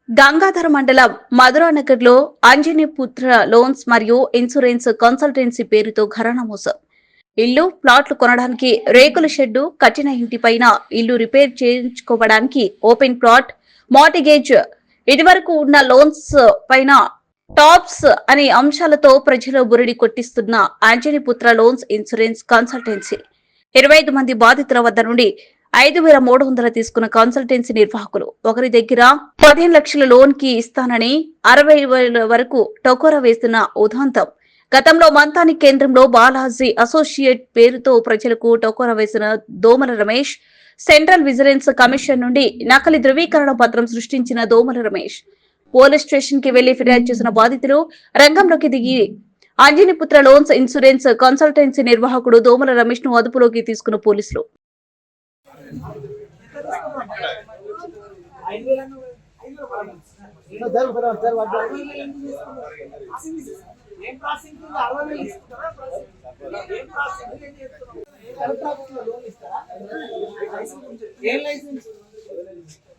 గంగాధర మండలం మధురానగర్ లో అంజనీపుత్ర లోన్స్ మరియు ఇన్సూరెన్స్ కన్సల్టెన్సీ పేరుతో ఘరానా మోసం. ఇల్లు ప్లాట్లు కొనడానికి రేకుల షెడ్డు కట్టిన ఇంటిపైన ఇల్లు రిపేర్ చేయించుకోవడానికి ఓపెన్ ప్లాట్ మార్టిగేజ్ ఇదివరకు ఉన్న లోన్స్ పైన టాప్స్ అనే అంశాలతో ప్రజలు బురిడి కొట్టిస్తున్న అంజనీపుత్ర లోన్స్ ఇన్సూరెన్స్ కన్సల్టెన్సీ 25 మంది బాధితుల వద్ద నుండి 5,300 తీసుకున్న కన్సల్టెన్సీ నిర్వాహకులు ఒకరి దగ్గర 15 లక్షల లోన్ కి ఇస్తానని 60,000 వరకు టొకోరా వేస్తున్న ఉదాంతం. గతంలో మంతాని కేంద్రంలో బాలాజీ అసోసియేట్ పేరుతో ప్రజలకు టొకోరా వేసిన దోమల రమేష్, సెంట్రల్ విజిలెన్స్ కమిషన్ నుండి నకలి ధృవీకరణ పత్రం సృష్టించిన దోమల రమేష్ పోలీస్ స్టేషన్ కి వెళ్లి ఫిర్యాదు చేసిన బాధితులు రంగంలోకి దిగి అంజనీపుత్ర లోన్స్ ఇన్సూరెన్స్ కన్సల్టెన్సీ నిర్వాహకుడు దోమల రమేష్ ను అదుపులోకి తీసుకున్న పోలీసులు.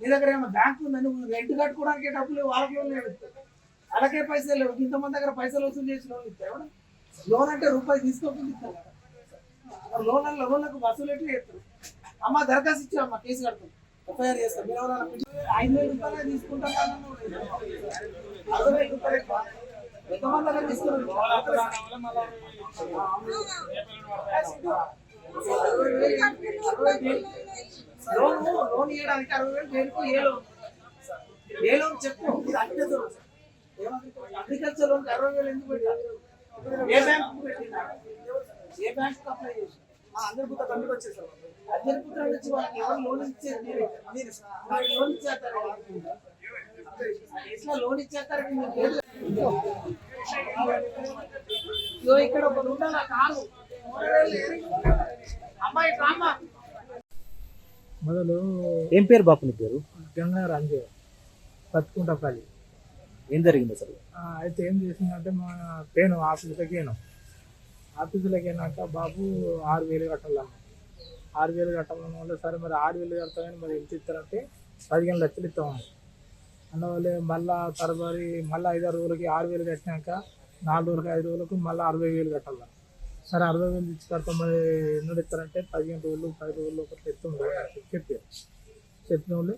నీ దగ్గర ఏమో బ్యాంక్ ఉందని రెంట్ కట్టుకోవడానికి డబ్బులు వాళ్ళకి లోన్ లేదు, అలాగే పైసలు లేవు. ఇంతమంది దగ్గర పైసలు వసూలు చేసి లోన్ ఇస్తాడు. లోన్ అంటే రూపాయి తీసుకోకుండా ఇస్తాడు. లోన్లకు వసూలు ఎట్లా చేస్తారు? అమ్మ దరఖాస్తు ఇచ్చామమ్మ, కేసు కడతాం, ఎఫ్ఐఆర్ చేస్తాం. మీరు ఎవరైనా 5,000 రూపాయలే తీసుకుంటాం, 60,000 రూపాయలు ఎంతమంది దగ్గర తీసుకున్నారు? లోన్ ఇవ్వడానికి 60,000 దేనికి? ఏ లోన్ చెప్పు. అగ్రికల్చర్ లోన్ 60,000 ఎందుకు పెట్టారు? ఏ బ్యాంకు పెట్టినా? ఏ బ్యాంకు అప్లై చేసి? అందరి పుత్ర కంపెనీ వచ్చేసారు. అందరి పుత్ర వచ్చి వాళ్ళకి ఎవరు లోన్ ఇచ్చేది? లోన్ ఇచ్చేస్తారు. ఎట్లా లోన్ ఇచ్చేస్తారు? ఇక్కడ ఒక ఉండాల కారు అమ్మాయి రామ్మా. మొదలు ఏం పేరు బాపు నీ పేరు? గంగాధర అంజయ్య, పత్తుకుంటపల్లి. ఏం జరిగింది అసలు? అయితే ఏం చేసిందంటే మా పేను ఆఫీసులకి అయినాక బాబు 6,000 కట్టాలన్న. 6,000 కట్టాలన్న వల్ల సరే మరి 6,000 కడతామని మరి ఎంత ఇస్తారంటే 15 లక్షలు ఇస్తామని అందువల్ల మళ్ళీ తరబడి మళ్ళీ 5-6 రోజులకి 6,000 కట్టినాక 4 రోజులకి 5 రోజులకు మళ్ళీ 60,000 కట్టాలి. సరే 60,000 ఇచ్చి కడతాం, మరి ఎన్నో ఇస్తారంటే 15 రోజులు 10 రోజులు ఒకటి ఎత్తుంది చెప్పారు. చెప్పిన వాళ్ళు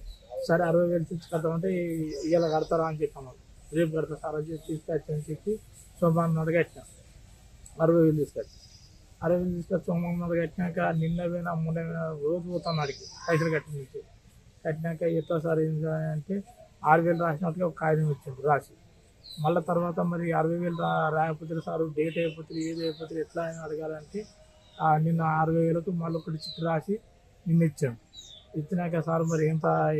సరే 60,000 ఇచ్చి కడతామంటే ఇలా కడతారా అని చెప్పాము. రేపు కడతా సార్ అని చెప్పి తీసుకొచ్చని చెప్పి సోమవారం నాడు కట్టినా. 60,000 తీసుకొచ్చి 60,000 తీసుకొచ్చి సోమవారం నాడు కట్టినాక నిన్న పోయినా మొన్న పోయినా రోజు పోతాను అడిగి పైసలు కట్టినాక ఎట్లా సార్ ఏంటి అంటే 6,000 రాసినట్టుగా ఒక కాగితం ఇచ్చిండు రాసి. మళ్ళీ తర్వాత మరి 60,000 రాయకపోతే సార్ డేట్ అయిపోతుంది, ఏది అయిపోతుంది, ఎట్లా అని అడగాలంటే నిన్న 60,000కు మళ్ళీ ఒకటి చిట్టు రాసి నిన్న ఇచ్చాను. ఇచ్చినాక సార్ మరి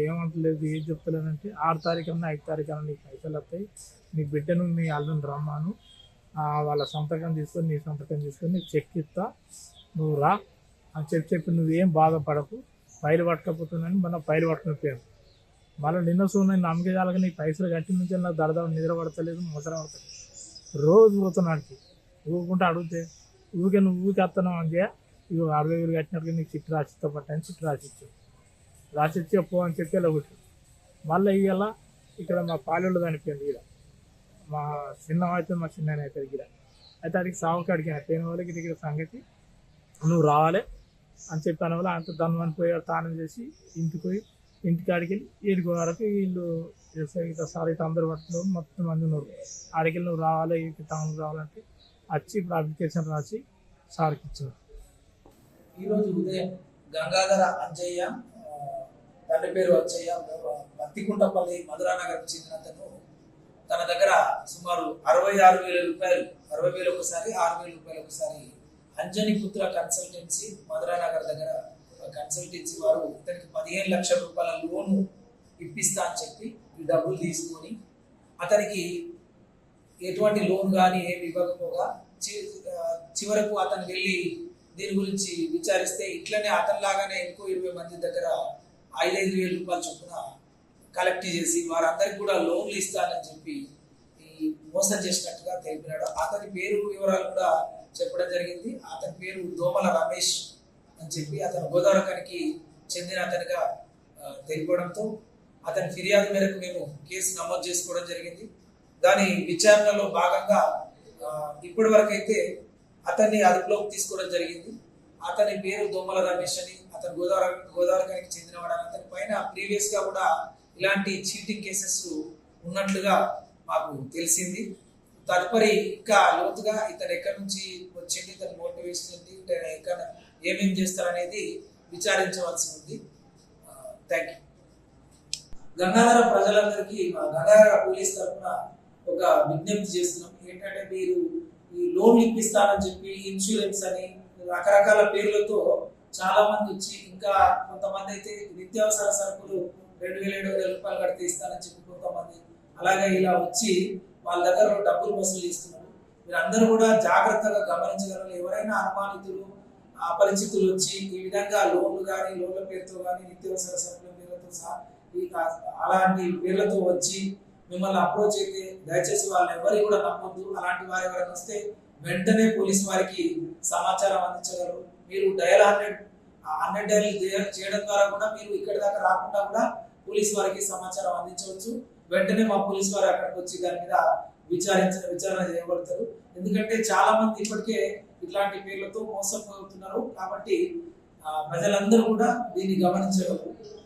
ఏమంటలేదు, ఏం చెప్తలేనంటే 6 తారీఖున 5 తారీఖున నీకు పైసలు వస్తాయి, నీ బిడ్డను నీ అల్లుని రమ్మాను, వాళ్ళ సంతకం తీసుకొని నీ సంతకం తీసుకొని నీకు చెక్ ఇస్తా, నువ్వు రా అని చెప్పి నువ్వేం బాధపడకు, ఫైల్ పట్టకపోతుందని మన ఫైల్ పట్టుకుని పోయాను. మళ్ళీ నిన్న నేను నమ్మకేదాలకు నీ పైసలు కట్టిన నుంచి నాకు దడదడ నిద్ర పడతలేదు, మొసలు పడతలేదు. రోజు పోతున్నాడికి ఊరుకుంటే అడిగితే నువ్వు ఊరికి వస్తున్నావు అంటే ఇక 60,000 కట్టినట్టుగా నీకు చిట్టు రాసిస్తా పట్టని చిట్టు రాసిచ్చావు. రాసిచ్చి పో అని చెప్పి ఇలా కొట్టు. మళ్ళీ ఇవాళ ఇక్కడ మా పాలెళ్ళు చనిపోయింది. ఇక్కడ మా చిన్న అయితే మా చిన్న అయితే ఇక్కడ అయితే అడిగి సాగుకి అడిగిన పోయిన వాళ్ళకి ఇక్కడ సంగతి నువ్వు రావాలి అని చెప్పిన వాళ్ళు అంత ధనమని పోయి తానం చేసి ఇంటికి అడిగిలి 7 వరకు వీళ్ళు సార్ ఇటు అందరూ పట్టుకున్నారు, మొత్తం మంది ఉన్నారు. అడిగిలి నువ్వు రావాలి, ఇటు టౌన్ రావాలంటే వచ్చి ఇప్పుడు అప్లికేషన్ రాసి సార్కి ఇచ్చారు. ఈరోజు ఉదయం గంగాధర అంజయ్య, తండ్రి పేరు అచ్చయ్య, పత్తికుంటపల్లి మధురానగర్కు చెందిన అతను తన దగ్గర సుమారు 66,000 రూపాయలు, 60,000 ఒకసారి 6,000 రూపాయలు ఒకసారి అంజనీపుత్ర కన్సల్టెన్సీ మధురానగర్ దగ్గర కన్సల్టెన్సీ వారు ఇతనికి 15 లక్షల రూపాయల లోను ఇప్పిస్తా అని చెప్పి ఈ డబ్బులు తీసుకొని అతనికి ఎటువంటి లోన్ కానీ ఏమి ఇవ్వకపోగా చివరకు అతను వెళ్ళి దీని గురించి విచారిస్తే ఇట్లనే అతనిలాగానే ఇంకో 20 మంది దగ్గర 5,000 రూపాయలు చొప్పున కలెక్ట్ చేసి వారందరికి కూడా లోన్లు ఇస్తానని చెప్పి ఈ మోసం చేసినట్టుగా తెలిపినాడు. అతని పేరు వివరాలు కూడా చెప్పడం జరిగింది. అతని పేరు దోమల రమేష్ అని చెప్పి అతను గోదావరికానికి చెందిన అతనిగా తెలిపడంతో అతని ఫిర్యాదు మేరకు మేము కేసు నమోదు చేసుకోవడం జరిగింది. దాని విచారణలో భాగంగా ఇప్పటి వరకు అయితే అతన్ని అదుపులోకి తీసుకోవడం జరిగింది. అతని పేరు దోమల రమేష్ అని, అతను గోదావరికి చెందినవాడని, అతని పైన ప్రీవియస్ గా కూడా ఇలాంటి చీటింగ్ కేసెస్ ఉన్నట్లుగా మాకు తెలిసింది. తదుపరి ఇంకా లోతుగా ఇతను ఎక్కడి నుంచి వచ్చింది, ఇతని మోటివేషన్ ఏంటి, ఇతను ఎక్కడ ఏమేం చేస్తారనేది విచారించవలసి ఉంది. Thank you. గంగాధర ప్రజలందరికీ మా గంగాధర పోలీస్ తరఫున ఒక విజ్ఞప్తి చేస్తున్నాం. ఏంటంటే మీరు ఈ లోన్లు ఇప్పిస్తానని చెప్పి ఇన్సూరెన్స్ అని రకరకాల పేర్లతో చాలా మంది వచ్చి, ఇంకా కొంతమంది అయితే నిత్యావసర సరుకులు 2,700 రూపాయలు కడితే ఇస్తానని చెప్పి కొంతమంది అలాగే ఇలా వచ్చి వాళ్ళ దగ్గర డబ్బులు వసూలు చేస్తున్నారు. మీరు అందరూ కూడా జాగ్రత్తగా గమనించగలరు. ఎవరైనా అనుమానితులు అపరిచితులు వచ్చి ఈ విధంగా లోన్లు కానీ లోన్ల పేరుతో కానీ నిత్యావసర సరుకుల పేర్లతో సహా అలాంటి పేర్లతో వచ్చి మిమ్మల్ని అప్రోచ్ అయితే దయచేసి వాళ్ళని ఎవరికి కూడా నమ్మొద్దు. అలాంటి వారు ఎవరైనా వస్తే వెంటనే పోలీస్ వారికి సమాచారం అందించగలరు. మీరు డయల్ 100 డయల్ చేయడం ద్వారా కూడా మీరు ఇక్కడి దాకా రాకుండా కూడా పోలీస్ వారికి సమాచారం అందించవచ్చు. వెంటనే మా పోలీస్ వారు అక్కడికి వచ్చి దాని మీద విచారణ చేయబడతారు. ఎందుకంటే చాలా మంది ఇప్పటికే ఇట్లాంటి పేర్లతో మోసపోతున్నారు. కాబట్టి ప్రజలందరూ కూడా దీన్ని గమనించగలరు.